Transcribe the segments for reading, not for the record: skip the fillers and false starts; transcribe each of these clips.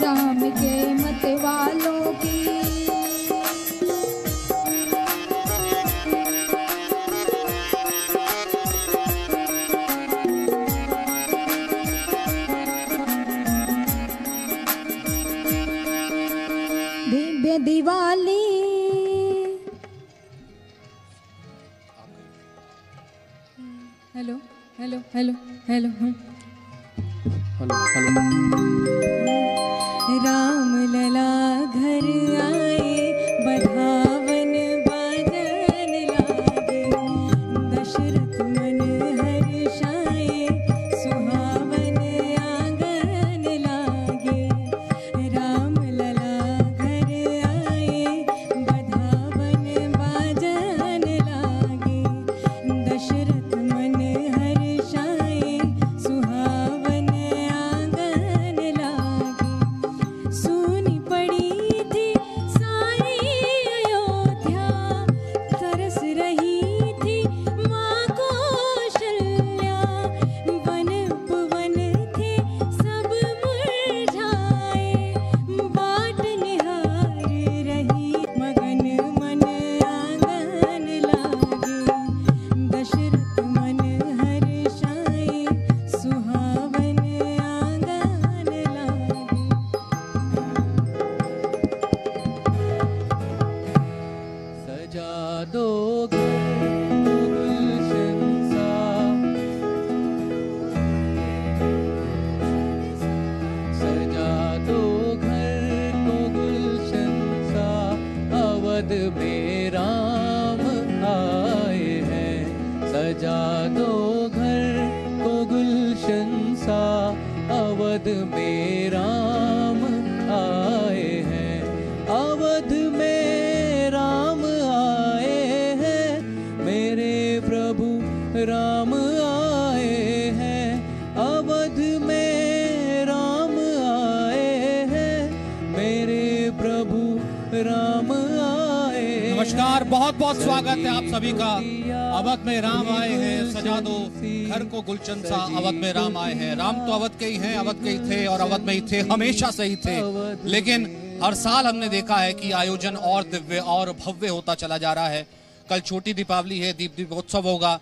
राम के मत वालों की। दिव्य Diwali hello hello hello hello hello hello. Ram Lalla घर आए बधावन बाजन लागे, दशरथ मन हर्षाए सुहावन आंगन लागे। राम लला घर आए बधावन बाजन लागे, दशरथ मन हर्षाए सुहावन आंगन लागे। सुनी पड़ी थी सारी अयोध्या, तरस रही थी माँ कौशल्या। वन उपवन थे सब मुरझाए, बाट निहार रही मगन मन आंगन लागे। दशरथ मन हर्षाए सुहावन आंगन लागे। सजा दो घर गुलशन सा, सजा दो घर को गुलशन सा, अवध में राम आए हैं। सजा दो घर को गुलशन सा, अवध में राम आए हैं। अवध में राम आए हैं, मेरे प्रभु राम आए हैं। अवध में राम आए हैं, मेरे प्रभु राम आए हैं। नमस्कार, बहुत बहुत स्वागत है आप सभी का। अवध में राम आए हैं, सजा दो घर को गुलशन सा, अवध में राम आए हैं। राम तो अवध के ही हैं, अवध के ही थे और अवध में ही थे, हमेशा से ही थे। लेकिन हर साल हमने देखा है कि आयोजन और दिव्य और भव्य होता चला जा रहा है। कल छोटी दीपावली है, दीपोत्सव होगा,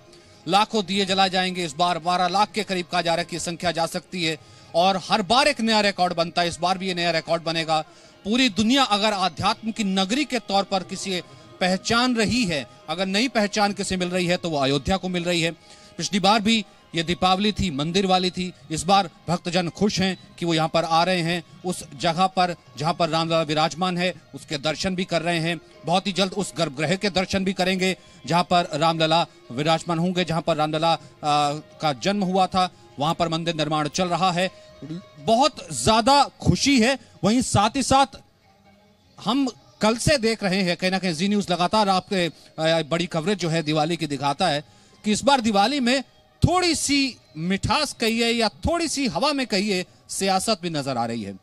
लाखों दिए जलाए जाएंगे। इस बार 12 लाख के करीब कहा जा रहा है कि संख्या जा सकती है और हर बार एक नया रिकॉर्ड बनता है। इस बार भी ये नया रिकॉर्ड बनेगा। पूरी दुनिया अगर आध्यात्म की नगरी के तौर पर किसी पहचान रही है, अगर नई पहचान किसे मिल रही है तो वो अयोध्या को मिल रही है। पिछली बार भी ये दीपावली थी, मंदिर वाली थी। इस बार भक्तजन खुश हैं कि वो यहाँ पर आ रहे हैं, उस जगह पर जहाँ पर रामलला विराजमान है उसके दर्शन भी कर रहे हैं। बहुत ही जल्द उस गर्भगृह के दर्शन भी करेंगे जहाँ पर रामलला विराजमान होंगे, जहाँ पर रामलला का जन्म हुआ था। वहाँ पर मंदिर निर्माण चल रहा है, बहुत ज्यादा खुशी है। वहीं साथ ही साथ हम कल से देख रहे हैं, कहीं ना कहीं जी न्यूज लगातार आपके बड़ी कवरेज जो है दिवाली की दिखाता है कि इस बार दिवाली में थोड़ी सी मिठास कहिए या थोड़ी सी हवा में कहिए सियासत भी नजर आ रही है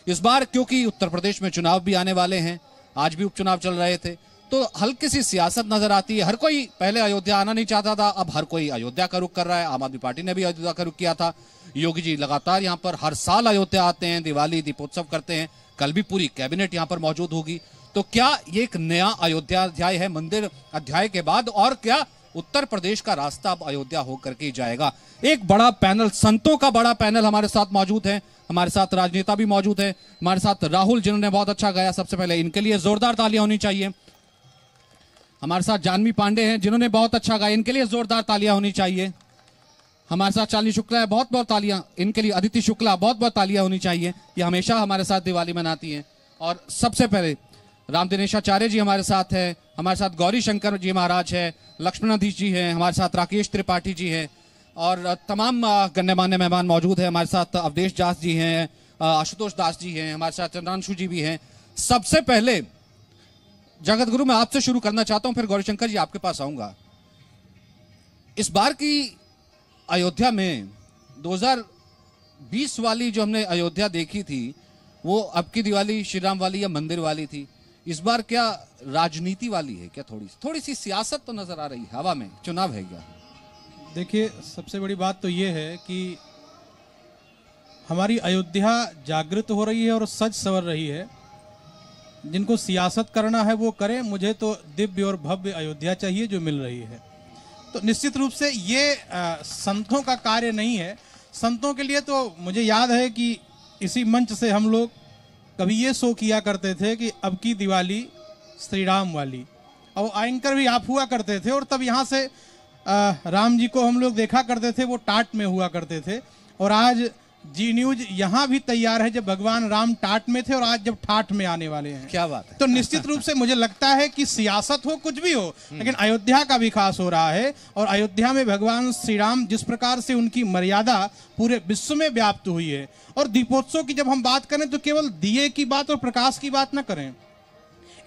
इस बार, क्योंकि उत्तर प्रदेश में चुनाव भी आने वाले हैं। आज भी उपचुनाव चल रहे थे तो हल्की सी सियासत नजर आती है। हर कोई पहले अयोध्या आना नहीं चाहता था, अब हर कोई अयोध्या का रुख कर रहा है। आम आदमी पार्टी ने भी अयोध्या का रुख किया था। योगी जी लगातार यहाँ पर हर साल अयोध्या आते हैं, दिवाली दीपोत्सव करते हैं। कल भी पूरी कैबिनेट यहाँ पर मौजूद होगी। तो क्या ये एक नया अयोध्या अध्याय है मंदिर अध्याय के बाद, और क्या उत्तर प्रदेश का रास्ता अब अयोध्या होकर के जाएगा? एक बड़ा पैनल, संतों का बड़ा पैनल हमारे साथ मौजूद है। हमारे साथ राजनेता भी मौजूद है। हमारे साथ राहुल जिन्होंने बहुत अच्छा गाया, सबसे पहले इनके लिए जोरदार तालियां होनी चाहिए। हमारे साथ जानवी पांडे हैं जिन्होंने बहुत अच्छा गाया, इनके लिए जोरदार तालियां होनी चाहिए। हमारे साथ चाली शुक्ला है, बहुत बहुत तालियां इनके लिए। अदिति शुक्ला, बहुत बहुत तालियां होनी चाहिए, ये हमेशा हमारे साथ दिवाली मनाती हैं। और सबसे पहले राम दिनेशाचार्य जी हमारे साथ हैं, हमारे साथ गौरी शंकर जी महाराज है, लक्ष्मणाधीश जी हैं, हमारे साथ राकेश त्रिपाठी जी हैं और तमाम गण्यमान्य मेहमान मौजूद हैं। हमारे साथ अवधेश दास जी हैं, आशुतोष दास जी हैं, हमारे साथ चंद्रांशु जी भी हैं। सबसे पहले जगत गुरु मैं आपसे शुरू करना चाहता हूं, फिर गौरीशंकर जी आपके पास आऊंगा। इस बार की अयोध्या में 2020 वाली जो हमने अयोध्या देखी थी वो अब की दिवाली श्री राम वाली या मंदिर वाली थी? इस बार क्या राजनीति वाली है? क्या थोड़ी सी सियासत तो नजर आ रही है हवा में, चुनाव है क्या? देखिए, सबसे बड़ी बात तो ये है कि हमारी अयोध्या जागृत हो रही है और सज संवर रही है। जिनको सियासत करना है वो करें, मुझे तो दिव्य और भव्य अयोध्या चाहिए जो मिल रही है। तो निश्चित रूप से ये संतों का कार्य नहीं है। संतों के लिए तो मुझे याद है कि इसी मंच से हम लोग कभी ये शो किया करते थे कि अब की दिवाली श्री राम वाली, और एंकर भी आप हुआ करते थे, और तब यहाँ से राम जी को हम लोग देखा करते थे, वो टाट में हुआ करते थे। और आज जी न्यूज यहाँ भी तैयार है जब भगवान राम टाट में थे और आज जब ठाठ में आने वाले हैं। क्या बात है। तो निश्चित रूप से मुझे लगता है कि सियासत हो कुछ भी हो, लेकिन अयोध्या का विकास हो रहा है। और अयोध्या में भगवान श्री राम जिस प्रकार से उनकी मर्यादा पूरे विश्व में व्याप्त हुई है। और दीपोत्सव की जब हम बात करें तो केवल दिए की बात और प्रकाश की बात ना करें।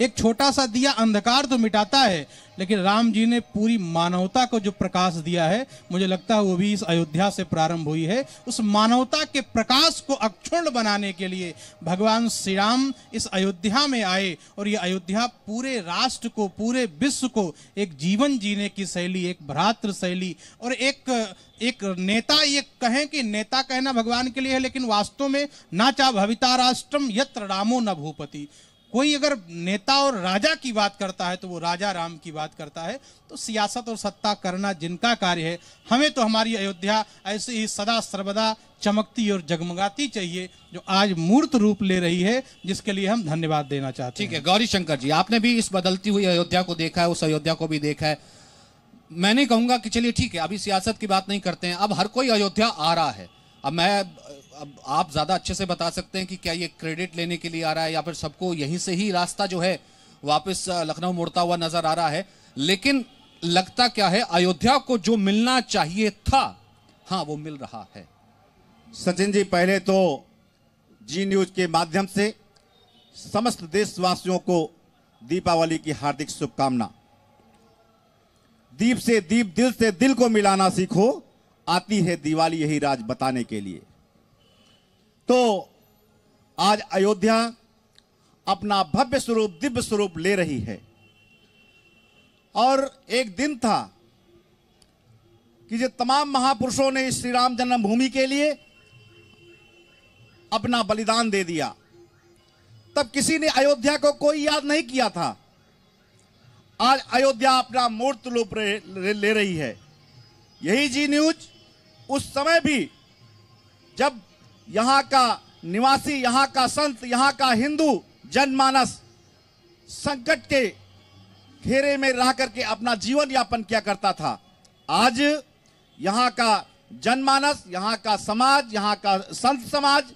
एक छोटा सा दिया अंधकार तो मिटाता है, लेकिन राम जी ने पूरी मानवता को जो प्रकाश दिया है, मुझे लगता है वो भी इस अयोध्या से प्रारंभ हुई है। उस मानवता के प्रकाश को अक्षुण्ण बनाने के लिए भगवान श्री राम इस अयोध्या में आए, और ये अयोध्या पूरे राष्ट्र को, पूरे विश्व को एक जीवन जीने की शैली, एक भ्रातृ शैली और एक नेता, ये कहें कि नेता कहना भगवान के लिए है, लेकिन वास्तव में नाचा भविता राष्ट्रम यत्र रामो न भूपति। कोई अगर नेता और राजा की बात करता है तो वो राजा राम की बात करता है। तो सियासत और सत्ता करना जिनका कार्य है, हमें तो हमारी अयोध्या ऐसे ही सदा सर्वदा चमकती और जगमगाती चाहिए, जो आज मूर्त रूप ले रही है, जिसके लिए हम धन्यवाद देना चाहते हैं। ठीक है गौरी शंकर जी, आपने भी इस बदलती हुई अयोध्या को देखा है, उस अयोध्या को भी देखा है। मैं नहीं कहूंगा कि चलिए ठीक है अभी सियासत की बात नहीं करते हैं, अब हर कोई अयोध्या आ रहा है। अब आप ज्यादा अच्छे से बता सकते हैं कि क्या ये क्रेडिट लेने के लिए आ रहा है या फिर सबको यहीं से ही रास्ता जो है वापस लखनऊ मुड़ता हुआ नजर आ रहा है। लेकिन लगता क्या है, अयोध्या को जो मिलना चाहिए था, हाँ वो मिल रहा है। सचिन जी, पहले तो जी न्यूज के माध्यम से समस्त देशवासियों को दीपावली की हार्दिक शुभकामना। दीप से दीप, दिल से दिल को मिलाना सीखो, आती है दिवाली यही राज बताने के लिए। तो आज अयोध्या अपना भव्य स्वरूप, दिव्य स्वरूप ले रही है। और एक दिन था कि जो तमाम महापुरुषों ने श्री राम जन्मभूमि के लिए अपना बलिदान दे दिया, तब किसी ने अयोध्या को कोई याद नहीं किया था। आज अयोध्या अपना मूर्त रूप ले रही है। यही जी न्यूज उस समय भी जब यहां का निवासी, यहां का संत, यहां का हिंदू जनमानस संकट के घेरे में रह करके अपना जीवन यापन किया करता था, आज यहां का जनमानस, यहां का समाज, यहां का संत समाज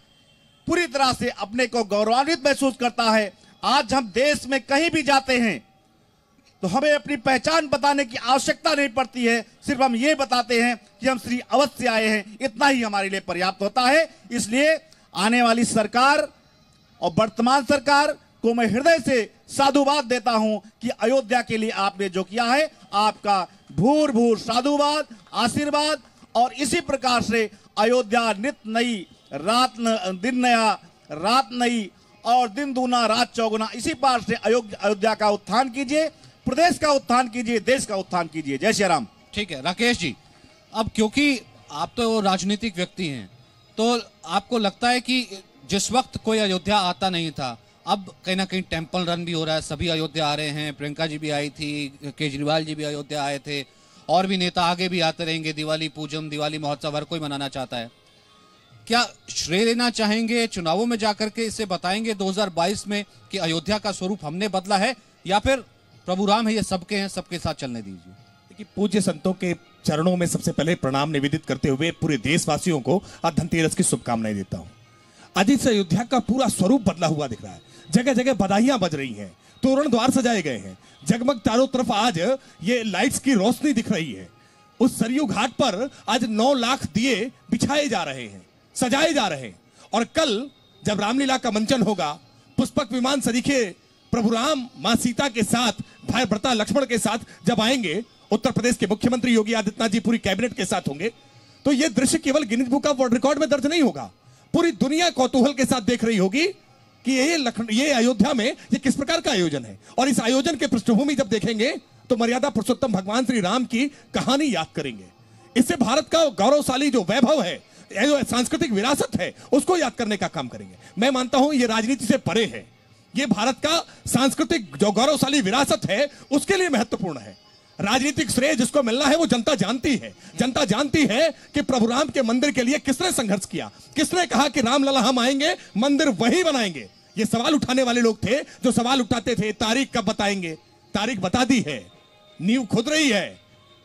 पूरी तरह से अपने को गौरवान्वित महसूस करता है। आज हम देश में कहीं भी जाते हैं तो हमें अपनी पहचान बताने की आवश्यकता नहीं पड़ती है, सिर्फ हम ये बताते हैं कि हम श्री अवध से आए हैं, इतना ही हमारे लिए पर्याप्त होता है। इसलिए आने वाली सरकार और वर्तमान सरकार को मैं हृदय से साधुवाद देता हूं कि अयोध्या के लिए आपने जो किया है, आपका भूर भूर साधुवाद, आशीर्वाद। और इसी प्रकार से अयोध्या नित नई, दिन नया रात नई, और दिन दूना रात चौगुना, इसी पार से अयोध्या का उत्थान कीजिए, प्रदेश का उत्थान कीजिए, देश का उत्थान कीजिए। जय श्री राम। ठीक है राकेश जी, अब क्योंकि आप तो राजनीतिक व्यक्ति हैं, तो आपको लगता है कि जिस वक्त कोई अयोध्या आता नहीं था, अब कहीं ना कहीं टेम्पल रन भी हो रहा है, सभी अयोध्या आ रहे हैं, प्रियंका जी भी आई थी, केजरीवाल जी भी अयोध्या आए थे, और भी नेता आगे भी आते रहेंगे। दिवाली पूजन, दिवाली महोत्सव हर कोई मनाना चाहता है। क्या श्रेय लेना चाहेंगे चुनावों में जाकर के, इसे बताएंगे 2022 में कि अयोध्या का स्वरूप हमने बदला है, या फिर प्रभु राम है, ये सबके हैं, सबके साथ चलने दीजिए? देखिए, पूज्य संतों के चरणों में सबसे पहले प्रणाम निवेदित करते हुए पूरे देशवासियों को आज धनतेरस की शुभकामनाएं देता हूं। आज इस अयोध्या का पूरा स्वरूप बदला हुआ दिख रहा है। जगह जगह बधाइयां बज रही हैं, तोरण द्वार सजाए गए हैं, जगमग चारों तरफ आज ये लाइट्स की रोशनी दिख रही है। उस सरयू घाट पर आज 9 लाख दिए बिछाए जा रहे हैं, सजाए जा रहे हैं। और कल जब रामलीला का मंचन होगा, पुष्पक विमान सरीखे प्रभु राम मां सीता के साथ, भाई भ्राता लक्ष्मण के साथ जब आएंगे, उत्तर प्रदेश के मुख्यमंत्री योगी आदित्यनाथ जी पूरी कैबिनेट के साथ होंगे, तो यह दृश्य केवल Guinness book of world record में दर्ज नहीं होगा, पूरी दुनिया कौतूहल के साथ देख रही होगी कि ये अयोध्या में ये किस प्रकार का आयोजन है। और इस आयोजन के पृष्ठभूमि जब देखेंगे तो मर्यादा पुरुषोत्तम भगवान श्री राम की कहानी याद करेंगे। इससे भारत का गौरवशाली जो वैभव है, ये जो सांस्कृतिक विरासत है उसको याद करने का काम करेंगे। मैं मानता हूं ये राजनीति से परे है, ये भारत का सांस्कृतिक जो गौरवशाली विरासत है उसके लिए महत्वपूर्ण है। राजनीतिक श्रेय जिसको मिलना है वो जनता जानती है। जनता जानती है कि प्रभु राम के मंदिर के लिए किसने संघर्ष किया, किसने कहा कि रामलला हम आएंगे, मंदिर वही बनाएंगे। ये सवाल उठाने वाले लोग थे जो सवाल उठाते थे तारीख कब बताएंगे। तारीख बता दी है, नींव खुद रही है,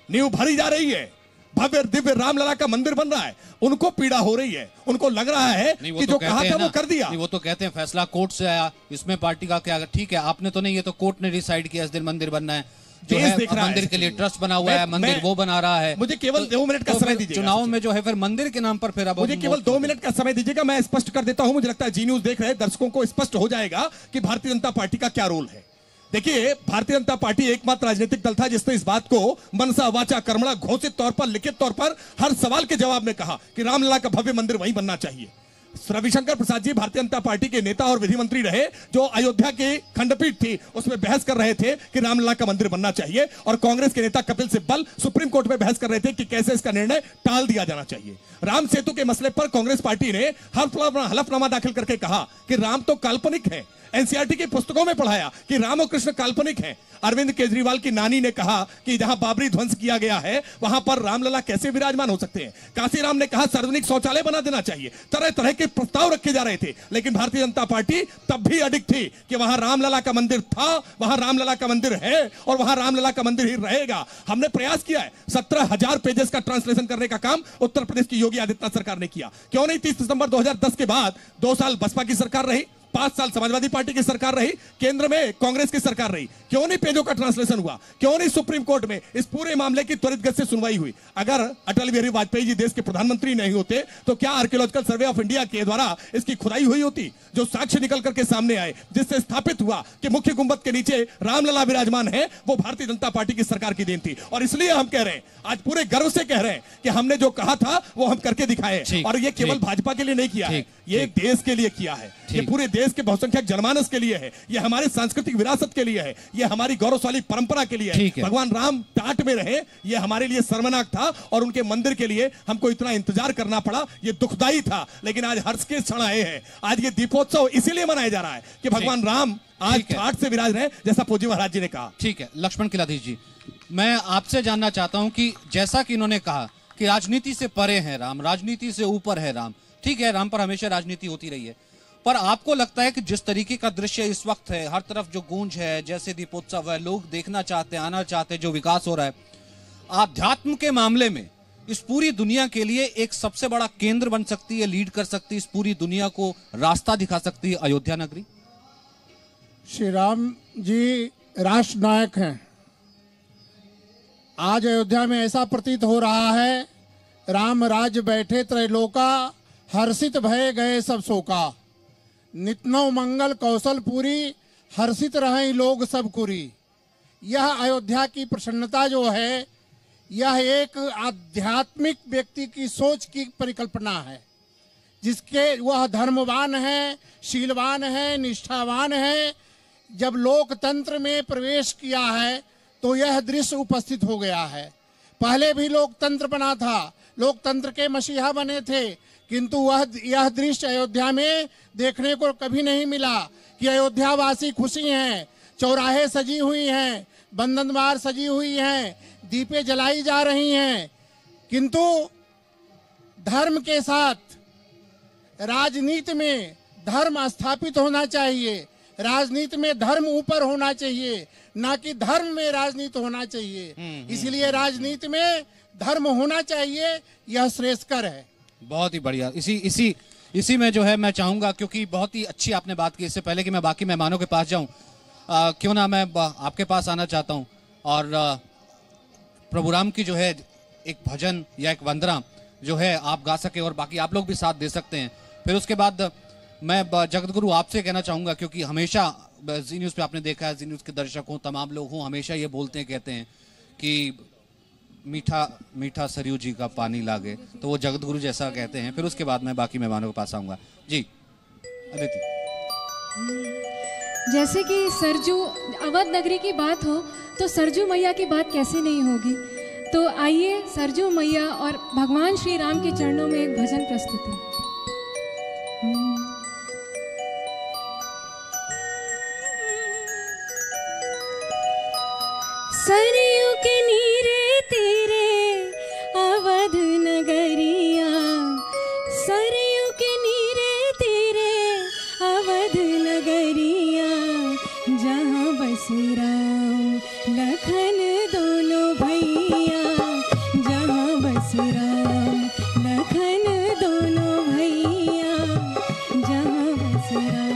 नींव भरी जा रही है, भव्य दिव्य रामलला का मंदिर बन रहा है। उनको पीड़ा हो रही है, उनको लग रहा है कि जो कहा था वो कर दिया। वो तो कहते हैं फैसला कोर्ट से आया, इसमें पार्टी का क्या, ठीक है आपने तो नहीं, ये तो कोर्ट ने डिसाइड किया इस दिन मंदिर बनना है, जो है मंदिर के लिए ट्रस्ट बना हुआ है, मंदिर वो बना रहा है। मुझे केवल 2 मिनट का समय दीजिएगा। चुनाव में जो है फिर मंदिर के नाम पर फिर अब मुझे केवल 2 मिनट का समय दीजिएगा, मैं स्पष्ट कर देता हूं। मुझे लगता है जी न्यूज देख रहे दर्शकों को स्पष्ट हो जाएगा कि भारतीय जनता पार्टी का क्या रोल है। देखिए, भारतीय जनता पार्टी एकमात्र राजनीतिक दल था जिसने इस बात को मनसा वाचा कर्मणा घोषित तौर पर, लिखित तौर पर हर सवाल के जवाब में कहा कि रामलला का भव्य मंदिर वहीं बनना चाहिए। रविशंकर प्रसाद जी भारतीय जनता पार्टी के नेता और विधि मंत्री रहे, जो अयोध्या की खंडपीठ थी उसमें बहस कर रहे थे कि रामलला का मंदिर बनना चाहिए, और कांग्रेस के नेता कपिल सिब्बल सुप्रीम कोर्ट में बहस कर रहे थे कि कैसे इसका निर्णय टाल दिया जाना चाहिए। राम सेतु के मसले पर कांग्रेस पार्टी ने हलफनामा दाखिल करके कहा कि राम तो काल्पनिक है। एनसीईआरटी की पुस्तकों में पढ़ाया कि राम और कृष्ण काल्पनिक हैं। अरविंद केजरीवाल की नानी ने कहा कि जहां बाबरी ध्वंस किया गया है वहां पर रामलला कैसे विराजमान हो सकते हैं। काशीराम ने कहा सार्वजनिक शौचालय बना देना चाहिए। तरह तरह के प्रस्ताव रखे जा रहे थे, लेकिन भारतीय जनता पार्टी तब भी अडिग थी कि वहां रामलला का मंदिर था, वहां रामलला का मंदिर है और वहां रामलला का मंदिर ही रहेगा। हमने प्रयास किया है, 17,000 पेजेस का ट्रांसलेशन करने का काम उत्तर प्रदेश की योगी आदित्यनाथ सरकार ने किया। क्यों नहीं? 30 दिसंबर 2010 के बाद 2 साल बसपा की सरकार रही, 5 साल समाजवादी पार्टी की सरकार रही, केंद्र में कांग्रेस की सरकार रही। क्यों नहीं पेजों का ट्रांसलेशन हुआ? क्यों नहीं सुप्रीम कोर्ट में इस पूरे मामले की त्वरित गति से सुनवाई हुई? अगर अटल बिहारी वाजपेयी जी देश के प्रधानमंत्री नहीं होते तो क्या आर्कियोलॉजिकल सर्वे ऑफ इंडिया के द्वारा इसकी खुदाई हुई होती? जो साक्ष्य निकल करके सामने आए, जिससे स्थापित हुआ कि मुख्य गुंबद के नीचे रामलला विराजमान है, वो भारतीय जनता पार्टी की सरकार की देन थी। और इसलिए हम कह रहे हैं, आज पूरे गर्व से कह रहे हैं कि हमने जो कहा था वो हम करके दिखाए। और ये केवल भाजपा के लिए नहीं किया है, ये देश के लिए किया है, ये पूरे देश के बहुसंख्यक जनमानस के लिए है, ये हमारे सांस्कृतिक विरासत के लिए है, ये हमारी गौरवशाली परंपरा के लिए है। भगवान राम टाट में रहे, ये हमारे लिए शर्मनाक था, और उनके मंदिर के लिए हमको इतना इंतजार करना पड़ा, ये दुखदाई था। लेकिन आज हर्ष के क्षण आए हैं। आज ये दीपोत्सव इसीलिए मनाया जा रहा है कि भगवान राम आज घाट से विराज रहे, जैसा पूज्य महाराज जी ने कहा। ठीक है, लक्ष्मण किलाधीश जी, मैं आपसे जानना चाहता हूं कि जैसा कि इन्होंने कहा कि राजनीति से परे है राम, राजनीति से ऊपर है राम, ठीक है, राम पर हमेशा राजनीति होती रही है, पर आपको लगता है कि जिस तरीके का दृश्य इस वक्त है, हर तरफ जो गूंज है, जैसे दीपोत्सव है, लोग देखना चाहते हैं, आना चाहते हैं, जो विकास हो रहा है, आध्यात्म के मामले में इस पूरी दुनिया के लिए एक सबसे बड़ा केंद्र बन सकती है, लीड कर सकती है, इस पूरी दुनिया को रास्ता दिखा सकती है अयोध्या नगरी? श्री राम जी राष्ट्र नायक हैं। आज अयोध्या में ऐसा प्रतीत हो रहा है, राम राज्य बैठे त्रैलोका, हर्षित भय गए सब शोका। नितनौ मंगल कौशल पूरी, हर्षित रहें लोग सब कुरी। यह अयोध्या की प्रसन्नता जो है, यह एक आध्यात्मिक व्यक्ति की सोच की परिकल्पना है, जिसके वह धर्मवान है, शीलवान है, निष्ठावान है। जब लोकतंत्र में प्रवेश किया है तो यह दृश्य उपस्थित हो गया है। पहले भी लोकतंत्र बना था, लोकतंत्र के मसीहा बने थे, किंतु यह दृश्य अयोध्या में देखने को कभी नहीं मिला कि अयोध्यावासी खुशी हैं, चौराहे सजी हुई हैं, बंधनवार सजी हुई हैं, दीपे जलाई जा रही हैं। किंतु धर्म के साथ राजनीति में धर्म स्थापित होना चाहिए, राजनीति में धर्म ऊपर होना चाहिए, ना कि धर्म में राजनीति होना चाहिए। इसलिए राजनीति में धर्म होना चाहिए, यह श्रेयस्कर है। बहुत ही बढ़िया। इसी में जो है मैं चाहूंगा, क्योंकि बहुत ही अच्छी आपने बात की, इससे पहले कि मैं बाकी मेहमानों के पास जाऊं, क्यों ना मैं आपके पास आना चाहता हूं और प्रभु राम की जो है एक भजन या एक वंदना जो है आप गा सके और बाकी आप लोग भी साथ दे सकते हैं। फिर उसके बाद मैं जगत गुरु आपसे कहना चाहूंगा, क्योंकि हमेशा जी न्यूज़ पे आपने देखा है, जी न्यूज़ के दर्शक हो, तमाम लोग हों, हमेशा ये बोलते हैं, कहते हैं कि मीठा मीठा सरयू जी का पानी लागे, तो वो जगत गुरु जैसा कहते हैं। फिर उसके बाद मैं बाकी मेहमानों के पास आऊंगा। जी अदिति। जैसे कि सरजू अवध नगरी की बात हो तो सरजू मैया की बात कैसे नहीं होगी। तो आइए सरजू मैया और भगवान श्री राम के चरणों में एक भजन प्रस्तुति। सरयू के नीरे तेरे अवध नगरिया, सरयू के नीरे तेरे अवध नगरिया, जहाँ बसे राम लखन दोनों भैया, जहाँ बसे राम लखन दोनों भैया, जहाँ बसे राम।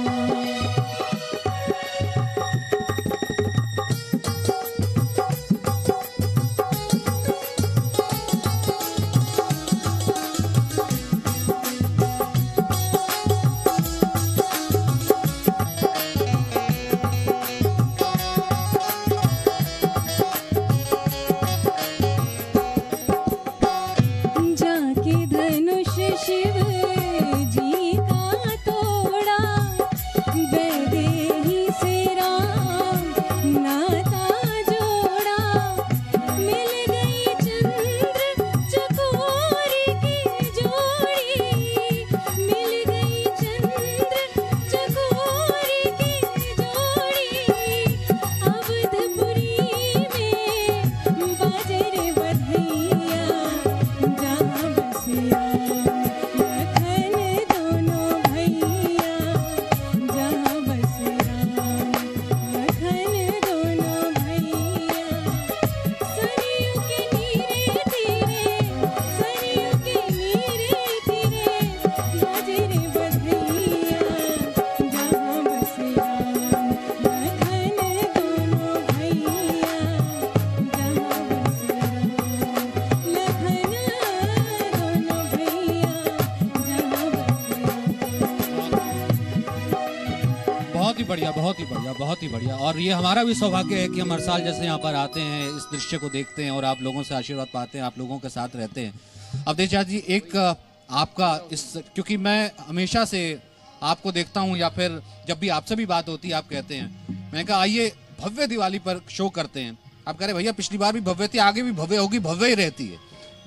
बहुत ही बढ़िया। और ये हमारा भी सौभाग्य है कि हम हर साल जैसे यहाँ पर आते हैं, इस दृश्य को देखते हैं और आप लोगों से आशीर्वाद पाते हैं, आप लोगों के साथ रहते हैं। अब देखिए जी, एक आपका इस, क्योंकि मैं हमेशा से आपको देखता हूँ या फिर जब भी आपसे भी बात होती है आप कहते हैं, मैंने कहा आइए भव्य दिवाली पर शो करते हैं। आप कह रहे भैया पिछली बार भी भव्य थी, आगे भी भव्य होगी, भव्य ही रहती है।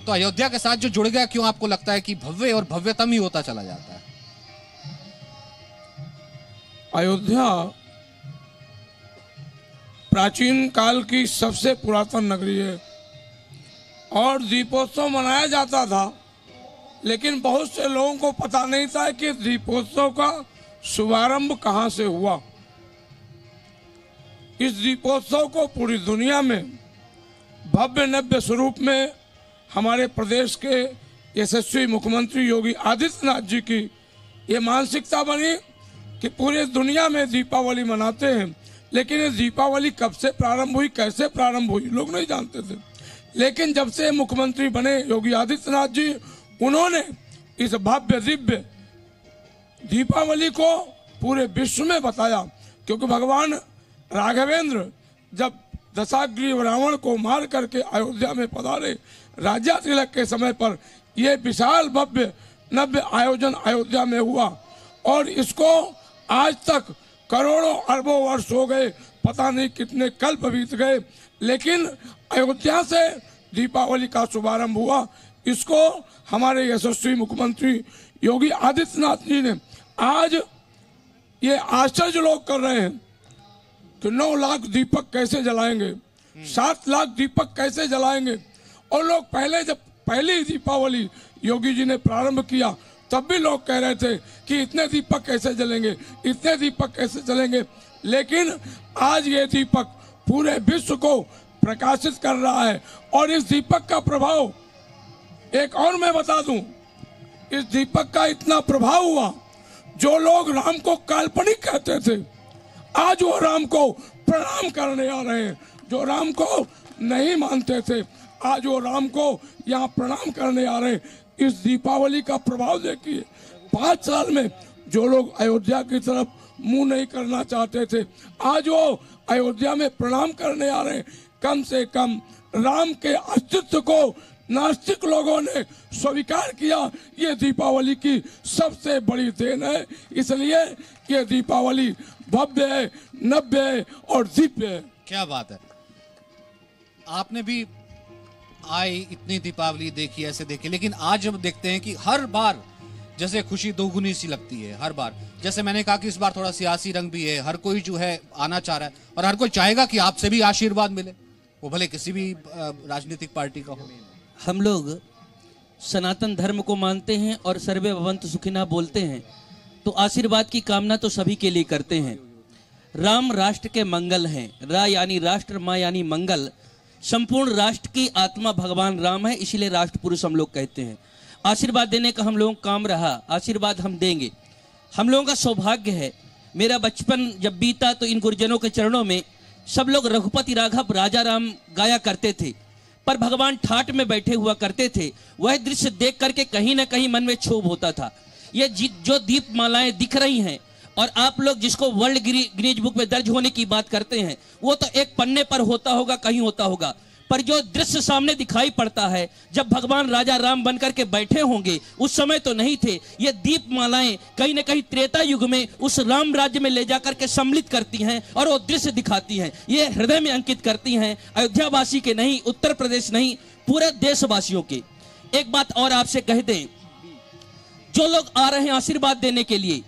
तो अयोध्या के साथ जो जुड़ गया, क्यों आपको लगता है कि भव्य और भव्यतम ही होता चला जाता है? अयोध्या प्राचीन काल की सबसे पुरातन नगरी है और दीपोत्सव मनाया जाता था, लेकिन बहुत से लोगों को पता नहीं था कि दीपोत्सव का शुभारंभ कहां से हुआ। इस दीपोत्सव को पूरी दुनिया में भव्य नव्य स्वरूप में हमारे प्रदेश के यशस्वी मुख्यमंत्री योगी आदित्यनाथ जी की ये मानसिकता बनी कि पूरे दुनिया में दीपावली मनाते हैं, लेकिन ये दीपावली कब से प्रारंभ हुई, कैसे प्रारंभ हुई, लोग नहीं जानते थे। लेकिन जब से मुख्यमंत्री बने योगी आदित्यनाथ जी, उन्होंने इस भव्य दिव्य दीपावली को पूरे विश्व में बताया। क्योंकि भगवान राघवेंद्र जब दशाग्रीव रावण को मार करके अयोध्या में पधारे, राजा तिलक के समय पर यह विशाल भव्य नव्य आयोजन अयोध्या में हुआ और इसको आज तक करोड़ों अरबों वर्ष हो गए, पता नहीं कितने कल्प बीत गए, लेकिन अयोध्या से दीपावली का शुभारंभ हुआ। इसको हमारे यशस्वी मुख्यमंत्री योगी आदित्यनाथ जी ने आज ये आश्चर्य लोग कर रहे हैं कि 9 लाख दीपक कैसे जलाएंगे, 7 लाख दीपक कैसे जलाएंगे। और लोग पहले जब पहली दीपावली योगी जी ने प्रारंभ किया तब भी लोग कह रहे थे कि इतने दीपक कैसे जलेंगे, इतने दीपक कैसे जलेंगे। लेकिन आज ये दीपक पूरे विश्व को प्रकाशित कर रहा है और इस दीपक का प्रभाव, एक और मैं बता दूं, इस दीपक का इतना प्रभाव हुआ, जो लोग राम को काल्पनिक कहते थे आज वो राम को प्रणाम करने आ रहे हैं। जो राम को नहीं मानते थे आज वो राम को यहाँ प्रणाम करने आ रहे हैं। इस दीपावली का प्रभाव देखिए, 5 साल में जो लोग अयोध्या की तरफ मुंह नहीं करना चाहते थे आज वो अयोध्या में प्रणाम करने आ रहे हैं। कम से कम राम के अस्तित्व को नास्तिक लोगों ने स्वीकार किया। ये दीपावली की सबसे बड़ी देन है, इसलिए ये दीपावली भव्य है, नव्य है और दिव्य है। क्या बात है। आपने भी आई, इतनी दीपावली देखी, ऐसे देखी, लेकिन आज हम देखते हैं कि हर बार जैसे खुशी दोगुनी सी लगती है हर बार। जैसे मैंने कहा कि इस बार थोड़ा सियासी रंग भी है, हर कोई जो है आना चाह रहा है और हर कोई चाहेगा कि आपसे भी आशीर्वाद मिले, वो भले किसी भी राजनीतिक पार्टी का हो। हम लोग सनातन धर्म को मानते हैं और सर्वे भवन्तु सुखिनः बोलते हैं, तो आशीर्वाद की कामना तो सभी के लिए करते हैं। राम राष्ट्र के मंगल हैं, रा यानी राष्ट्र, माँ यानी मंगल। संपूर्ण राष्ट्र की आत्मा भगवान राम है, इसीलिए राष्ट्र पुरुष हम लोग कहते हैं। आशीर्वाद देने का हम लोगों का काम रहा, आशीर्वाद हम देंगे। हम लोगों का सौभाग्य है, मेरा बचपन जब बीता तो इन गुरुजनों के चरणों में सब लोग रघुपति राघव राजा राम गाया करते थे, पर भगवान ठाट में बैठे हुआ करते थे। वह दृश्य देख करके कहीं ना कहीं मन में क्षोभ होता था। ये जो दीप मालाएं दिख रही हैं और आप लोग जिसको वर्ल्ड गिनीज बुक में दर्ज होने की बात करते हैं, वो तो एक पन्ने पर होता होगा, कहीं होता होगा, पर जो दृश्य सामने दिखाई पड़ता है जब भगवान राजा राम बनकर के बैठे होंगे, उस समय तो नहीं थे। ये दीप मालाएं कहीं ना कहीं त्रेता युग में उस राम राज्य में ले जाकर के सम्मिलित करती हैं और वो दृश्य दिखाती हैं, ये हृदय में अंकित करती हैं। अयोध्यावासी के नहीं, उत्तर प्रदेश नहीं, पूरे देशवासियों के। एक बात और आपसे कह दें, जो लोग आ रहे हैं आशीर्वाद देने के लिए,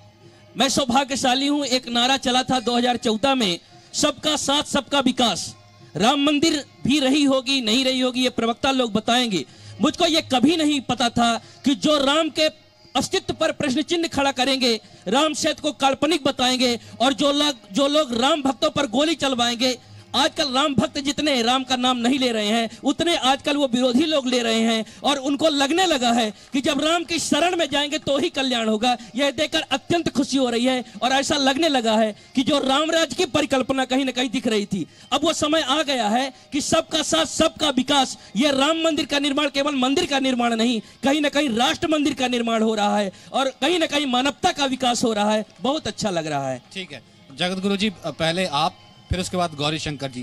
मैं सौभाग्यशाली हूं। एक नारा चला था 2014 में, सबका साथ सबका विकास। राम मंदिर भी रही होगी, नहीं रही होगी, ये प्रवक्ता लोग बताएंगे। मुझको ये कभी नहीं पता था कि जो राम के अस्तित्व पर प्रश्न चिन्ह खड़ा करेंगे, राम सेतु को काल्पनिक बताएंगे और जो लोग राम भक्तों पर गोली चलवाएंगे। आजकल राम भक्त जितने राम का नाम नहीं ले रहे हैं, उतने आजकल वो विरोधी लोग ले रहे हैं और उनको लगने लगा है कि जब राम की शरण में जाएंगे तो ही कल्याण होगा। यह देखकर अत्यंत खुशी हो रही है और ऐसा लगने लगा है कि जो राम राज्य की परिकल्पना कहीं ना कहीं दिख रही थी, अब वो समय आ गया है कि सबका साथ सबका विकास। ये राम मंदिर का निर्माण केवल मंदिर का निर्माण नहीं, कहीं ना कहीं राष्ट्र मंदिर का निर्माण हो रहा है और कहीं ना कहीं मानवता का विकास हो रहा है। बहुत अच्छा लग रहा है। ठीक है जगत गुरु जी, पहले आप, फिर उसके बाद गौरी शंकर जी।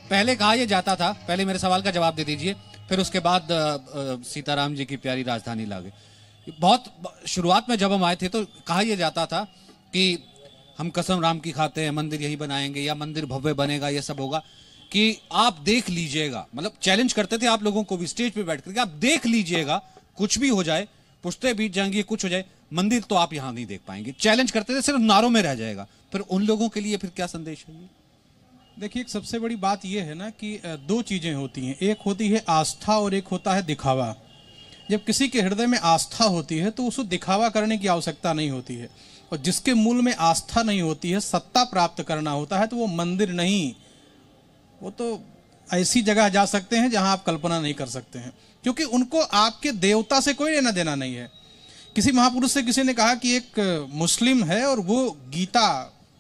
पहले कहा यह जाता था, पहले मेरे सवाल का जवाब दे दीजिए, फिर उसके बाद सीताराम जी की प्यारी राजधानी लागे। बहुत शुरुआत में जब हम आए थे तो कहा यह जाता था कि हम कसम राम की खाते हैं, मंदिर यही बनाएंगे या मंदिर भव्य बनेगा, ये सब होगा, कि आप देख लीजिएगा। मतलब चैलेंज करते थे आप लोगों को भी स्टेज पे बैठ करके, आप देख लीजिएगा, कुछ भी हो जाए, पुश्ते बीत जाएंगी, कुछ हो जाए, मंदिर तो आप यहां नहीं देख पाएंगे। चैलेंज करते थे, सिर्फ नारों में रह जाएगा। फिर उन लोगों के लिए फिर क्या संदेश है? देखिए, एक सबसे बड़ी बात यह है ना कि दो चीजें होती हैं, एक होती है आस्था और एक होता है दिखावा। जब किसी के हृदय में आस्था होती है तो उसको दिखावा करने की आवश्यकता नहीं होती है, और जिसके मूल में आस्था नहीं होती है, सत्ता प्राप्त करना होता है, तो वो मंदिर नहीं, वो तो ऐसी जगह जा सकते हैं जहां आप कल्पना नहीं कर सकते हैं, क्योंकि उनको आपके देवता से कोई लेना देना नहीं है। किसी महापुरुष से किसी ने कहा कि एक मुस्लिम है और वो गीता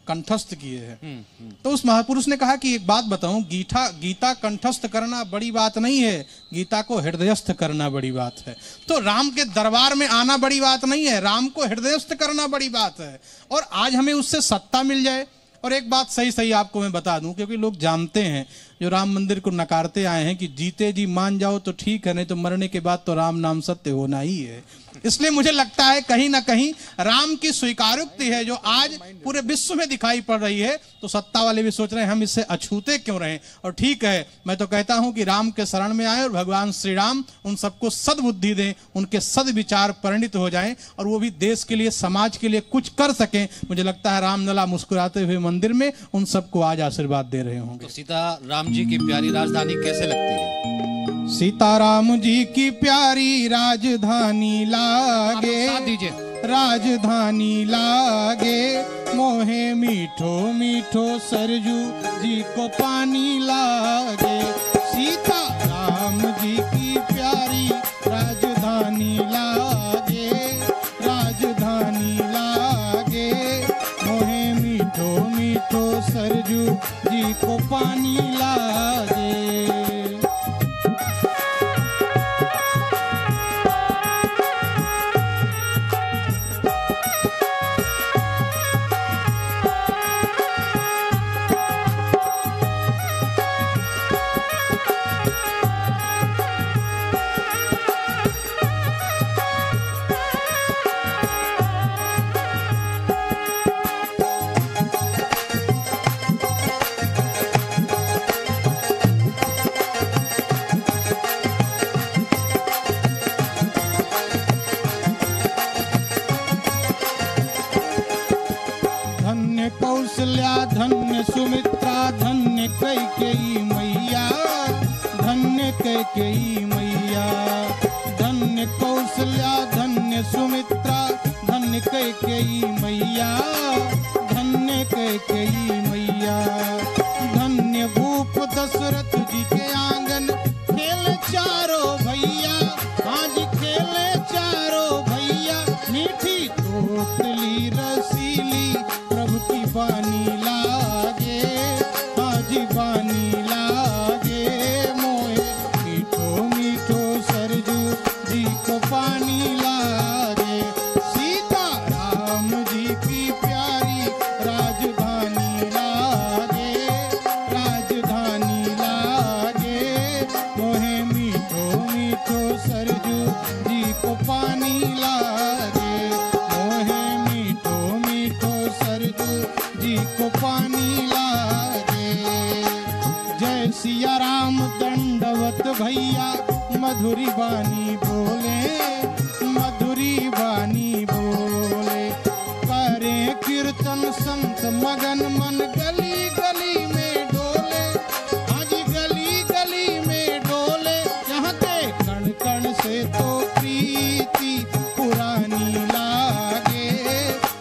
कंठस्थ किए हैं, तो उस महापुरुष ने कहा कि एक बात बताऊं, गीता कंठस्थ करना बड़ी बात नहीं है, गीता को हृदयस्थ करना बड़ी बात है। तो राम के दरबार में आना बड़ी बात नहीं है, राम को हृदयस्थ करना बड़ी बात है। और आज हमें उससे सत्ता मिल जाए। और एक बात सही आपको मैं बता दूं, क्योंकि लोग जानते हैं जो राम मंदिर को नकारते आए हैं कि जीते जी मान जाओ तो ठीक है, नहीं तो मरने के बाद तो राम नाम सत्य होना ही है। इसलिए मुझे लगता है कहीं ना कहीं राम की स्वीकारोक्ति है जो आज पूरे विश्व में दिखाई पड़ रही है, तो सत्ता वाले भी सोच रहे हैं हम इससे अछूते क्यों रहें। और ठीक है, मैं तो कहता हूं कि राम के शरण में आए और भगवान श्री राम उन सबको सद्बुद्धि दें, उनके सद्विचार परिणित हो जाएं और वो भी देश के लिए, समाज के लिए कुछ कर सकें। मुझे लगता है रामलला मुस्कुराते हुए मंदिर में उन सबको आज आशीर्वाद दे रहे होंगे। तो सीताराम जी की प्यारी राजधानी कैसे लगती है? सीताराम जी की प्यारी राजधानी लागे, दीजिए राजधानी लागे, मोहे मीठो मीठो सरजू जी को पानी लागे। सीताराम जी की प्यारी राजधानी लागे, राजधानी लागे, मोहे मीठो मीठो सरजू जी को पानी लागे। धन्य कौशल्या धन्य सुमित्रा धन्य कैकेयी मैया, धन्य कैकेयी मैया। धन्य कौशल्या धन्य सुमित्रा धन्य कैकेयी मैया, धन्य कैकेयी मैया। धन्य भूप दशरथ जी के आंगन खेल चारों भैया, आज खेले चारों भैया। मीठी तोतली रसीली प्रभु की बानी लागे, आज बानी लागे मोहे। मीठो मीठो सरजू जी को पानी लागे, सीता राम जी की प्यारी राजधानी लागे, राजधानी लागे मोहे। मीठो मीठो सरजू जी को पानी लागे, मोहे मीठो मीठो सरजू जी को पानी लागे। जय सिया राम दंडवत भैया, मधुरी बानी बोले, मधुरी बानी बोले। करें कीर्तन संत मगन मन गली गली में डोले, आज गली गली में डोले। यहाँ के कण कण से तो प्रीति पुरानी लागे,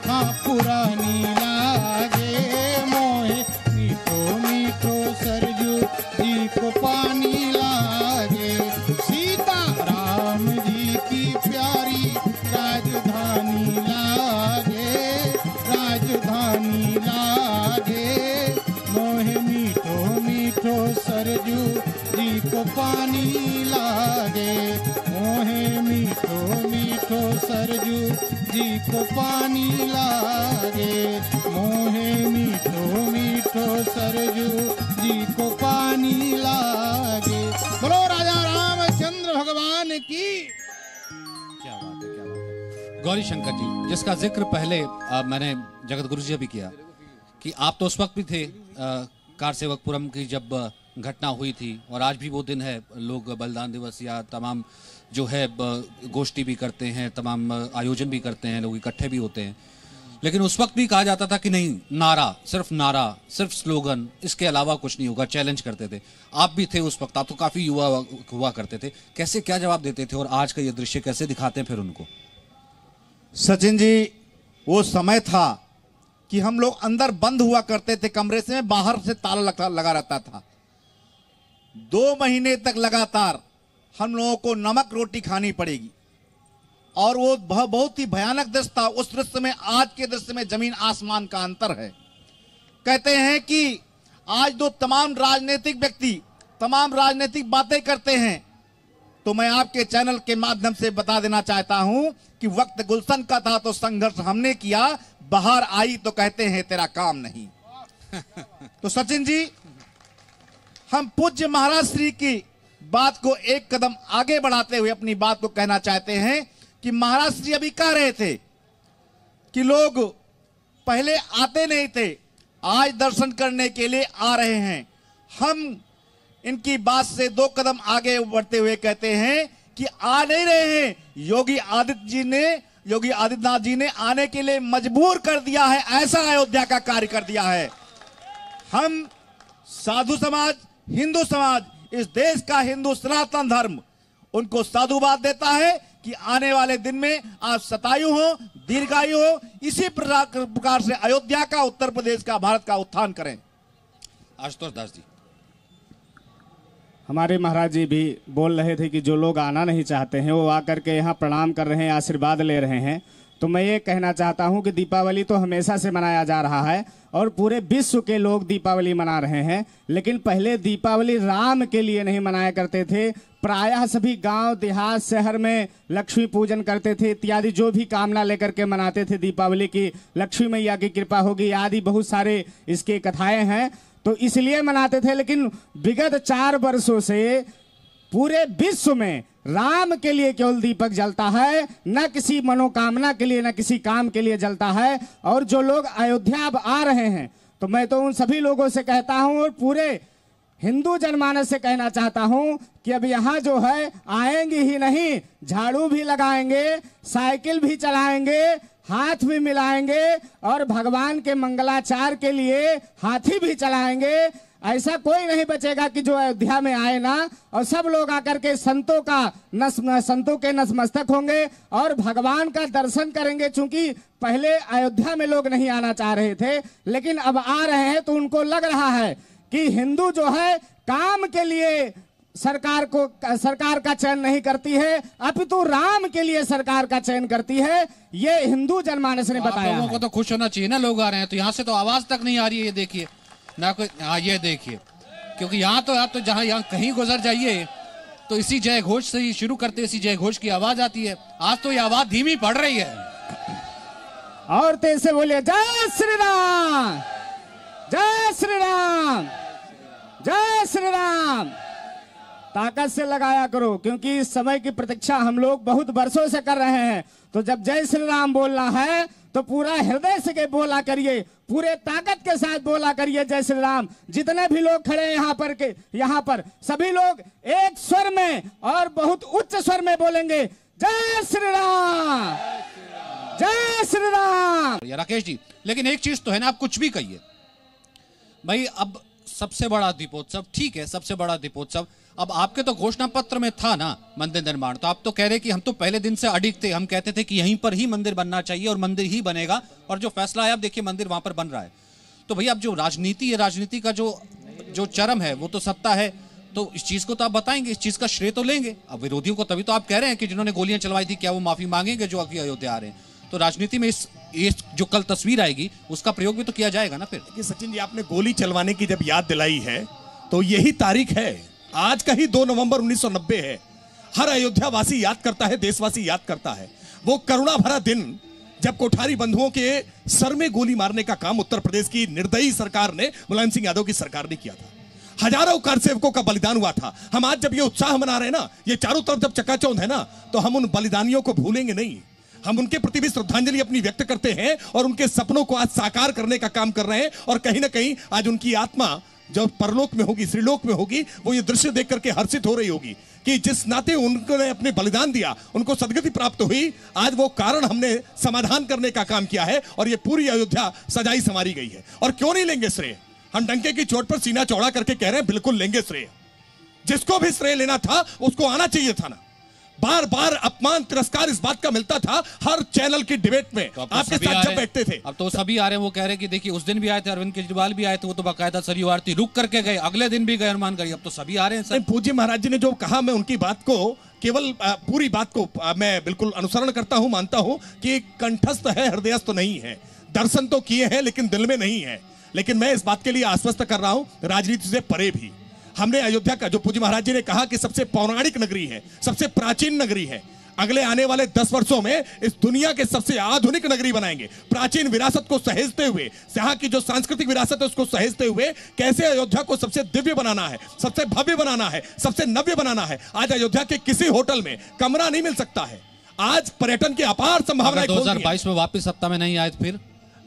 हाँ पुरानी लागे मोहे। मीठो मीठो सरजू जी को पानी लागे, सीता राम जी की प्यारी राजधानी लागे, राजधानी लागे मोहे। मीठो मीठो सरजू जी को पानी लागे, मोहे मीठो मीठो सरजू जी को पानी लागे, मोहे मीठो मीठो सरजू जी को पानी लागे। बोलो राजा रामचंद्र भगवान की। क्या बात है, क्या बात है। गौरी शंकर जी, जिसका जिक्र पहले मैंने जगत गुरु जी भी किया कि आप तो उस वक्त भी थे कारसेवकपुरम की जब घटना हुई थी, और आज भी वो दिन है। लोग बलिदान दिवस या तमाम जो है गोष्ठी भी करते हैं, तमाम आयोजन भी करते हैं, लोग इकट्ठे भी होते हैं। लेकिन उस वक्त भी कहा जाता था कि नहीं, नारा, सिर्फ स्लोगन, इसके अलावा कुछ नहीं होगा, चैलेंज करते थे। आप भी थे उस वक्त, आप तो काफी युवा हुआ करते थे। कैसे क्या जवाब देते थे, और आज का ये दृश्य कैसे दिखाते हैं फिर उनको? सचिन जी, वो समय था कि हम लोग अंदर बंद हुआ करते थे कमरे से, बाहर से ताला लगा रहता था। 2 महीने तक लगातार हम लोगों को नमक रोटी खानी पड़ेगी, और वो बहुत ही भयानक दृश्य था। उस दृश्य में आज के दृश्य में जमीन आसमान का अंतर है। कहते हैं कि आज जो तमाम राजनीतिक व्यक्ति तमाम राजनीतिक बातें करते हैं, तो मैं आपके चैनल के माध्यम से बता देना चाहता हूं कि वक्त गुलशन का था तो संघर्ष हमने किया, बाहर आई तो कहते हैं तेरा काम नहीं। तो सचिन जी, हम पूज्य महाराज श्री की बात को एक कदम आगे बढ़ाते हुए अपनी बात को कहना चाहते हैं कि महाराज श्री अभी कह रहे थे कि लोग पहले आते नहीं थे, आज दर्शन करने के लिए आ रहे हैं। हम इनकी बात से 2 कदम आगे बढ़ते हुए कहते हैं कि आ नहीं रहे हैं, योगी आदित्यनाथ जी ने आने के लिए मजबूर कर दिया है, ऐसा अयोध्या का कार्य कर दिया है। हम साधु समाज, हिंदू समाज, इस देश का हिंदू सनातन धर्म उनको साधुवाद देता है कि आने वाले दिन में आप शतायु हो, दीर्घायु हो, इसी प्रकार से अयोध्या का, उत्तर प्रदेश का, भारत का उत्थान करें। आशुतोष दास जी, हमारे महाराज जी भी बोल रहे थे कि जो लोग आना नहीं चाहते हैं वो आकर के यहाँ प्रणाम कर रहे हैं, आशीर्वाद ले रहे हैं। तो मैं ये कहना चाहता हूँ कि दीपावली तो हमेशा से मनाया जा रहा है और पूरे विश्व के लोग दीपावली मना रहे हैं, लेकिन पहले दीपावली राम के लिए नहीं मनाया करते थे। प्रायः सभी गांव देहात शहर में लक्ष्मी पूजन करते थे, इत्यादि जो भी कामना लेकर के मनाते थे दीपावली की, लक्ष्मी मैया की कृपा होगी आदि बहुत सारे इसके कथाएं हैं, तो इसलिए मनाते थे। लेकिन विगत 4 वर्षों से पूरे विश्व में राम के लिए केवल दीपक जलता है, न किसी मनोकामना के लिए, न किसी काम के लिए जलता है। और जो लोग अयोध्या अब आ रहे हैं, तो मैं तो उन सभी लोगों से कहता हूं और पूरे हिंदू जनमानस से कहना चाहता हूं कि अब यहाँ जो है आएंगे ही नहीं, झाड़ू भी लगाएंगे, साइकिल भी चलाएंगे, हाथ भी मिलाएंगे और भगवान के मंगलाचार के लिए हाथी भी चलाएंगे। ऐसा कोई नहीं बचेगा कि जो अयोध्या में आए ना, और सब लोग आकर के संतों के नतमस्तक होंगे और भगवान का दर्शन करेंगे। चूंकि पहले अयोध्या में लोग नहीं आना चाह रहे थे, लेकिन अब आ रहे हैं तो उनको लग रहा है कि हिंदू जो है काम के लिए सरकार का चयन नहीं करती है, अपितु राम के लिए सरकार का चयन करती है। ये हिंदू जनमानस ने बताया। लोगों को तो खुश होना चाहिए ना, लोग आ रहे हैं तो यहाँ से तो आवाज तक नहीं आ रही है। ये देखिए ना कोई, हाँ ये देखिए, क्योंकि यहाँ तो आप तो जहाँ यहाँ कहीं गुजर जाइए तो इसी जय घोष से ही शुरू करते, इसी जय घोष की आवाज आती है। आज तो ये आवाज धीमी पड़ रही है। और तेज से बोलिए जय श्री राम, जय श्री राम, जय श्री राम। ताकत से लगाया करो, क्योंकि इस समय की प्रतीक्षा हम लोग बहुत वर्षों से कर रहे हैं। तो जब जय श्री राम बोलना है तो पूरा हृदय से बोला करिए, पूरे ताकत के साथ बोला करिए जय श्री राम। जितने भी लोग खड़े हैं यहाँ पर सभी लोग एक स्वर में और बहुत उच्च स्वर में बोलेंगे जय श्री राम, जय श्री राम। राकेश जी, लेकिन एक चीज तो है ना, आप कुछ भी कहिए भाई, अब सबसे बड़ा दीपोत्सव, ठीक है सबसे बड़ा दीपोत्सव, अब आपके तो घोषणा पत्र में था ना मंदिर निर्माण, तो आप तो कह रहे कि हम तो पहले दिन से अडिग थे, हम कहते थे कि यहीं पर ही मंदिर बनना चाहिए और मंदिर ही बनेगा, और जो फैसला है अब देखिए मंदिर वहां पर बन रहा है। तो भैया अब जो राजनीति है, राजनीति का जो चरम है वो तो सत्ता है, तो इस चीज को तो आप बताएंगे, इस चीज का श्रेय तो लेंगे। अब विरोधियों को तभी तो आप कह रहे हैं कि जिन्होंने गोलियां चलवाई थी क्या वो माफी मांगेंगे जो अभी अयोध्या आ रहे हैं। तो राजनीति में इस जो कल तस्वीर आएगी उसका प्रयोग भी तो किया जाएगा ना फिर। देखिए सचिन जी, आपने गोली चलवाने की जब याद दिलाई है तो यही तारीख है, आज का ही 2 नवंबर 1990 है। हर अयोध्या वासी याद करता है, देशवासी याद करता है वो करुणा भरा दिन जब कोठारी बंधुओं के सर में गोली मारने का काम उत्तर प्रदेश की निर्दयी सरकार ने, मुलायम सिंह यादव की सरकार ने किया था। हजारों कारसेवकों का बलिदान हुआ था। हम आज जब ये उत्साह मना रहे हैं ना, ये चारों तरफ जब चकाचौंध है ना, तो हम उन बलिदानियों को भूलेंगे नहीं। हम उनके प्रति भी श्रद्धांजलि अपनी व्यक्त करते हैं और उनके सपनों को आज साकार करने का काम कर रहे हैं। और कहीं ना कहीं आज उनकी आत्मा जो परलोक में होगी, श्रीलोक में होगी, वो ये दृश्य देख करके हर्षित हो रही होगी कि जिस नाते उन्होंने अपने बलिदान दिया, उनको सदगति प्राप्त हुई। आज वो कारण हमने समाधान करने का काम किया है और ये पूरी अयोध्या सजाई संवारी गई है। और क्यों नहीं लेंगे श्रेय? हम डंके की चोट पर सीना चौड़ा करके कह रहे हैं बिल्कुल लेंगे श्रेय। जिसको भी श्रेय लेना था उसको आना चाहिए था ना। बार बार अपमान तिरस्कार इस बात का मिलता था हर चैनल की डिबेट में, तो आपके साथ जब बैठते थे। अब तो सभी आ रहे हैं, वो कह रहे हैं कि देखिए उस दिन भी आए थे, अरविंद केजरीवाल भी आए थे, वो तो बाकायदा सरयू आरती रुक करके गए, अगले दिन भी गए हनुमानगढ़ी। अब तो सभी आ रहे हैं सर। पूज्य महाराज जी ने जो कहा, मैं उनकी बात को केवल पूरी बात को मैं बिल्कुल अनुसरण करता हूं, मानता हूं कि कंठस्थ है, हृदयस्थ नहीं है। दर्शन तो किए हैं लेकिन दिल में नहीं है। लेकिन मैं इस बात के लिए आश्वस्त कर रहा हूं, राजनीति से परे भी हमने अयोध्या का, जो पूज्य महाराज जी ने कहा कि सबसे पौराणिक नगरी है, सबसे प्राचीन नगरी है, अगले आने वाले 10 वर्षों में इस दुनिया के सबसे आधुनिक नगरी बनाएंगे। प्राचीन विरासत को सहेजते हुए, यहाँ की जो सांस्कृतिक विरासत है उसको सहेजते हुए कैसे अयोध्या को सबसे दिव्य बनाना है, सबसे भव्य बनाना है, सबसे नव्य बनाना है। आज अयोध्या के किसी होटल में कमरा नहीं मिल सकता है। आज पर्यटन की अपार संभावनाएं 2022 में वापस सत्ता में नहीं आए फिर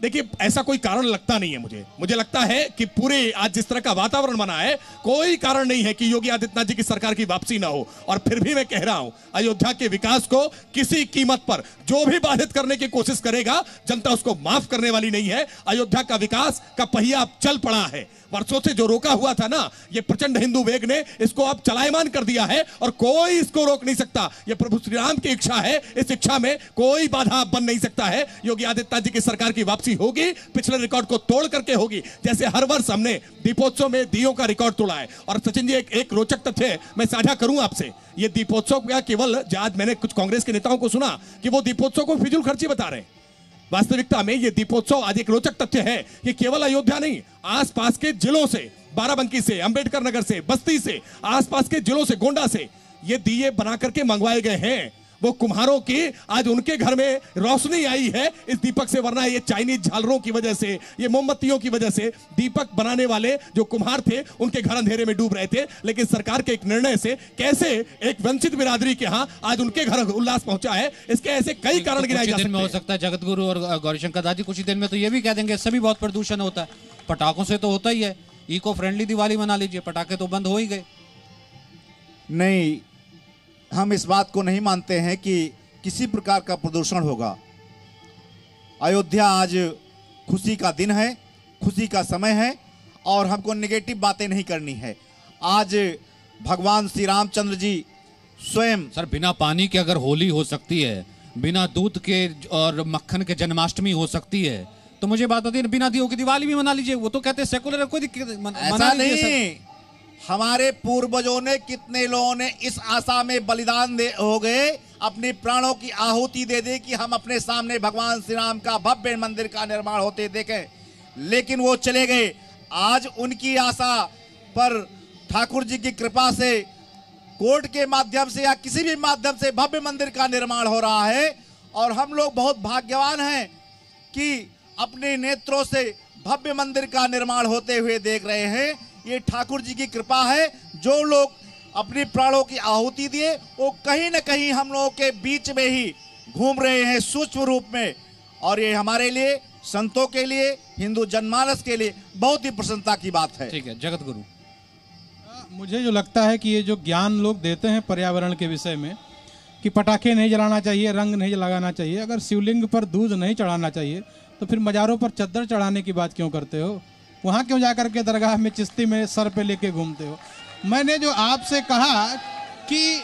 देखिए ऐसा कोई कारण लगता नहीं है मुझे लगता है कि पूरे आज जिस तरह का वातावरण बना है, कोई कारण नहीं है कि योगी आदित्यनाथ जी की सरकार की वापसी ना हो। और फिर भी मैं कह रहा हूं, अयोध्या के विकास को किसी कीमत पर जो भी बाधित करने की कोशिश करेगा, जनता उसको माफ करने वाली नहीं है। अयोध्या का विकास का पहिया अब चल पड़ा है। वर्षों से जो रोका हुआ था ना, ये प्रचंड हिंदू वेग ने इसको अब चलायमान कर दिया है और कोई इसको रोक नहीं सकता। ये प्रभु श्री राम की इच्छा है, इस इच्छा में कोई बाधा बन नहीं सकता है। योगी आदित्यनाथ जी की सरकार की वापसी होगी, पिछले रिकॉर्ड को तोड़ करके होगी। जैसे हर वर्ष हमने दीपोत्सव में दियों का रिकॉर्ड तोड़ा है। और सचिन जी, एक रोचक तथ्य मैं साझा करूं आपसे। ये दीपोत्सव का केवल, आज मैंने कुछ कांग्रेस के नेताओं को सुना कि वो दीपोत्सव को फिजूल खर्ची बता रहे हैं। वास्तविकता में ये दीपोत्सव आज एक रोचक तथ्य है कि केवल अयोध्या नहीं, आसपास के जिलों से, बाराबंकी से, अंबेडकर नगर से, बस्ती से, आसपास के जिलों से, गोंडा से ये दिए बना करके मंगवाए गए हैं। वो कुम्हारों की आज उनके घर में रोशनी आई है इस दीपक से, वरना ये चाइनीज झालरों की वजह से, ये मोमबत्तियों की वजह से दीपक बनाने वाले जो कुम्हार थे उनके घर अंधेरे में डूब रहे थे। लेकिन सरकार के एक निर्णय से कैसे एक वंचित बिरादरी के यहाँ आज उनके घर उल्लास पहुंचा है, इसके ऐसे कई कारण गिनाए जा सकते हैं। हो सकता है जगतगुरु और गौरीशंकर दास जी कुछ ही दिन में तो ये भी कह देंगे सभी बहुत प्रदूषण होता है, पटाखों से तो होता ही है, इको फ्रेंडली दिवाली मना लीजिए, पटाखे तो बंद हो ही गए। नहीं, हम इस बात को नहीं मानते हैं कि किसी प्रकार का प्रदूषण होगा। अयोध्या आज खुशी का दिन है, खुशी का समय है और हमको नेगेटिव बातें नहीं करनी है। आज भगवान श्री रामचंद्र जी स्वयं। सर बिना पानी के अगर होली हो सकती है, बिना दूध के और मक्खन के जन्माष्टमी हो सकती है, तो मुझे बात बताइए बिना दियों की दिवाली भी मना लीजिए। वो तो कहते हैं सेकुलर, कोई दिक्कत ऐसा नहीं। हमारे पूर्वजों ने, कितने लोगों ने इस आशा में बलिदान दे हो गए, अपने प्राणों की आहुति दे दी कि हम अपने सामने भगवान श्री राम का भव्य मंदिर का निर्माण होते देखें, लेकिन वो चले गए। आज उनकी आशा पर ठाकुर जी की कृपा से कोर्ट के माध्यम से या किसी भी माध्यम से भव्य मंदिर का निर्माण हो रहा है और हम लोग बहुत भाग्यवान हैं कि अपने नेत्रों से भव्य मंदिर का निर्माण होते हुए देख रहे हैं। ये ठाकुर जी की कृपा है। जो लोग अपने प्राणों की आहुति दिए वो कहीं न कहीं हम लोगों के बीच में ही घूम रहे हैं सूक्ष्म रूप में, और ये हमारे लिए, संतों के लिए, हिंदू जनमानस के लिए बहुत ही प्रसन्नता की बात है। ठीक है, जगत गुरु। मुझे जो लगता है कि ये जो ज्ञान लोग देते हैं पर्यावरण के विषय में कि पटाखे नहीं जलाना चाहिए, रंग नहीं लगाना चाहिए, अगर शिवलिंग पर दूध नहीं चढ़ाना चाहिए तो फिर मज़ारों पर चद्दर चढ़ाने की बात क्यों करते हो? वहाँ क्यों जाकर के दरगाह में चिश्ती में सर पे लेके घूमते हो? मैंने जो आपसे कहा कि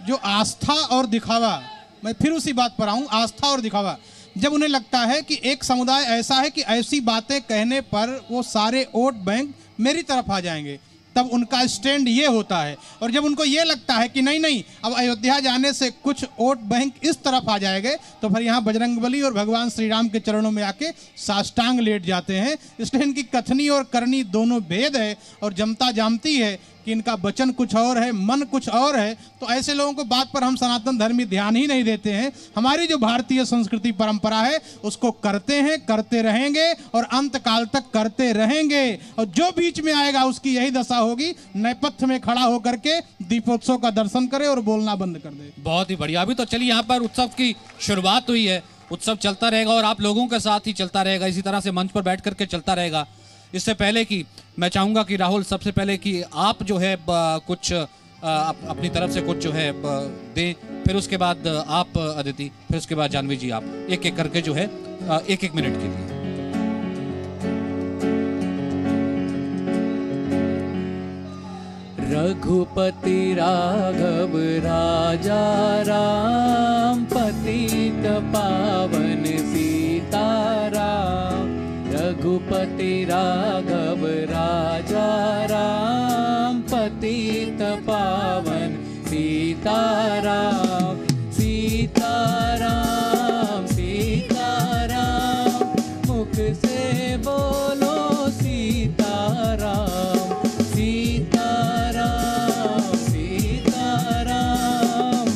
जो आस्था और दिखावा, मैं फिर उसी बात पर आऊँ, आस्था और दिखावा। जब उन्हें लगता है कि एक समुदाय ऐसा है कि ऐसी बातें कहने पर वो सारे वोट बैंक मेरी तरफ आ जाएंगे, तब उनका स्टैंड ये होता है। और जब उनको ये लगता है कि नहीं नहीं, अब अयोध्या जाने से कुछ वोट बैंक इस तरफ आ जाएंगे, तो फिर यहाँ बजरंगबली और भगवान श्री राम के चरणों में आके साष्टांग लेट जाते हैं। इसलिए इनकी कथनी और करनी दोनों भेद है और जनता जानती है कि इनका वचन कुछ और है, मन कुछ और है। तो ऐसे लोगों को बात पर हम सनातन धर्मी ध्यान ही नहीं देते हैं। हमारी जो भारतीय संस्कृति परंपरा है उसको करते हैं, करते रहेंगे और अंत काल तक करते रहेंगे। और जो बीच में आएगा उसकी यही दशा होगी, नेपथ्य में खड़ा होकर के दीपोत्सव का दर्शन करे और बोलना बंद कर दे। बहुत ही बढ़िया। अभी तो चलिए, यहाँ पर उत्सव की शुरुआत हुई है, उत्सव चलता रहेगा और आप लोगों के साथ ही चलता रहेगा, इसी तरह से मंच पर बैठ करके चलता रहेगा। इससे पहले कि मैं चाहूंगा कि राहुल, सबसे पहले कि आप जो है कुछ अपनी तरफ से कुछ जो है दें, फिर उसके बाद आप अदिति, फिर उसके बाद जानवी जी, आप एक एक करके जो है एक एक मिनट के लिए। रघुपति राघव राजा राम, पतित पावन सीताराम। रघुपति राघव राजा राम, पतित पावन सीताराम। सीताराम सीताराम, मुख से बोलो सीताराम। सीताराम सीताराम,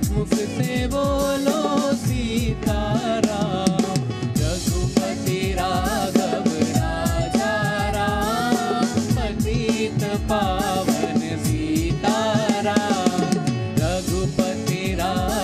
मुख से बोलो सीताराम। रघुपति राघव राजा राम, पतित पावन सीताराम। रघुपति राघव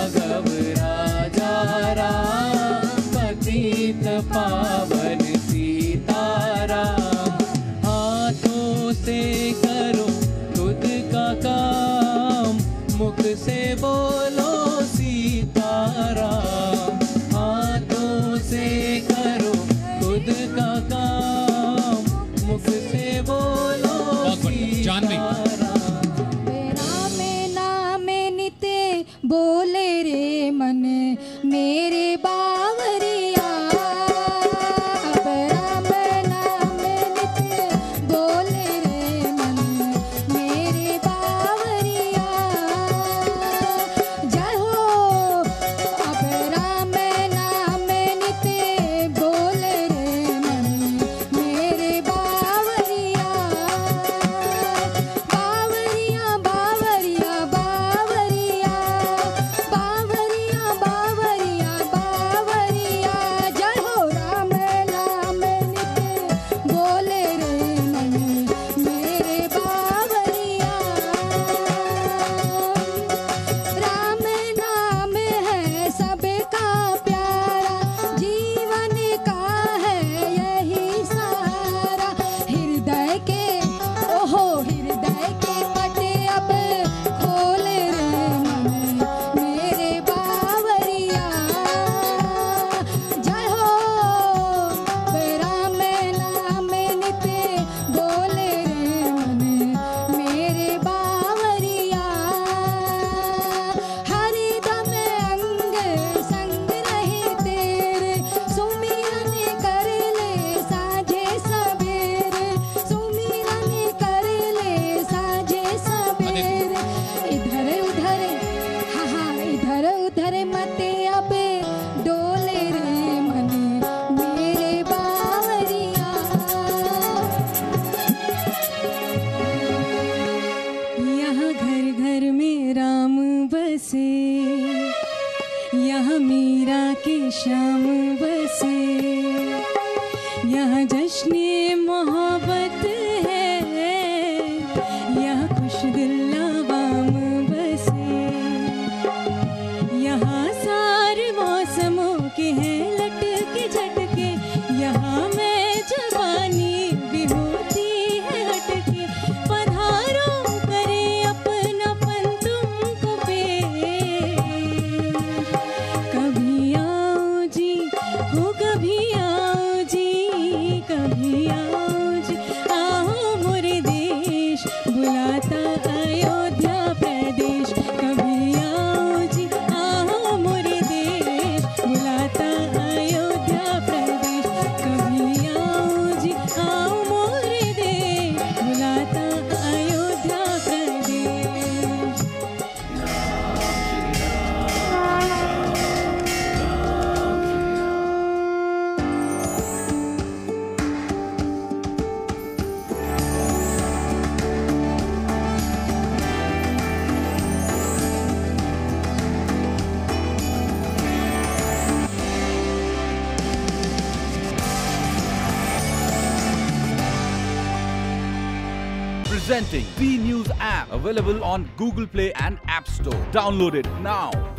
की शाम बसे, यहाँ जश्न मोहब्बत है, यहाँ खुश दिल आवाम बसे, यहाँ सारे मौसमों के हैं लटके झटके, यहाँ मैं जवानी भी होती है हटके, पधारो करे अपनापन तुमको पेश, कभी आओ जी हो कभी आओ जी, कभी आओ जी, आओ मोरे देश बुलाता अयोध्या प्रदेश, कभी आओ जी आओ मोरे देश बुलाता अयोध्या प्रदेश, कभी आओ जी आओ मोरे देश बुलाता अयोध्या प्रदेश। Presenting B News app, available on Google Play and App Store. Download it now.